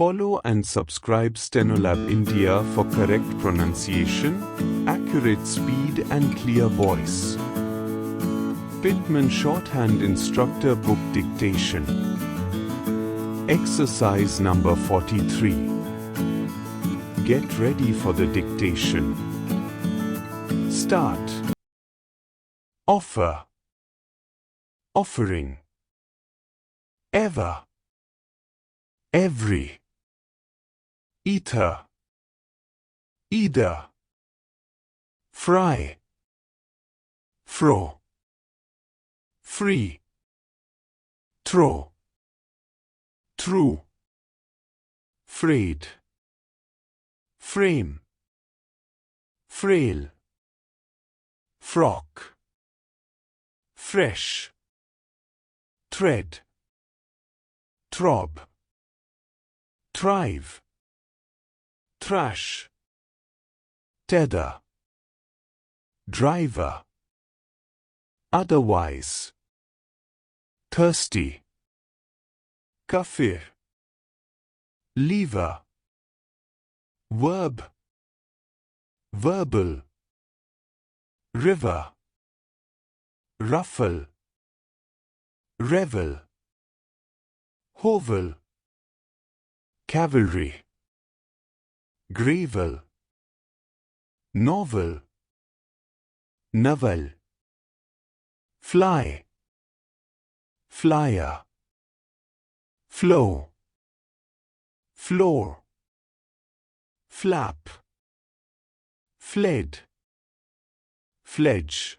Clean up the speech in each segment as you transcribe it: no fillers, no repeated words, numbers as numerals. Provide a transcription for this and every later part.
Follow and subscribe Stenolab India for correct pronunciation, accurate speed and clear voice. Pitman Shorthand Instructor Book Dictation. Exercise number 43. Get ready for the dictation. Start. Offer. Offering. Ever. Every. Ether. Either. Fry. Fro. Free. Throw. True. Frayed. Frame. Frail. Frock. Fresh. Thread. Throb. Thrive. Trash. Tether. Driver. Otherwise. Thirsty. Kafir. Lever. Verb. Verbal. River. Ruffle. Revel. Hovel. Cavalry. Gravel. Novel. Novel. Fly. Flyer. Flow. Floor. Flap. Fled. Fledge.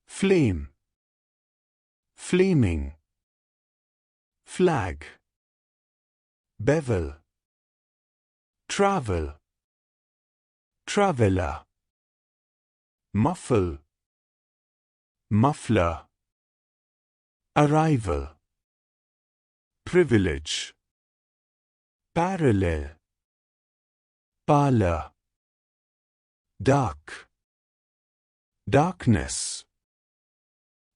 Flame. Flaming. Flag. Bevel. Travel. Traveller. Muffle. Muffler. Arrival. Privilege. Parallel. Parlor. Dark. Darkness.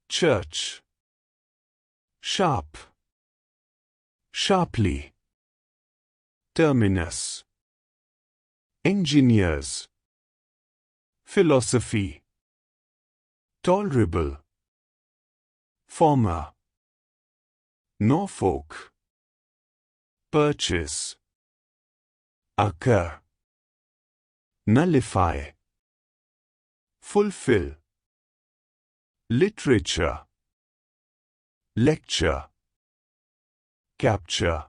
Church. Sharp. Sharply. Terminus. Engineers. Philosophy. Tolerable. Former. Norfolk. Purchase. Occur. Nullify. Fulfill. Literature. Lecture. Capture.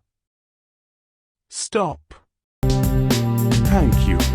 Stop. Thank you.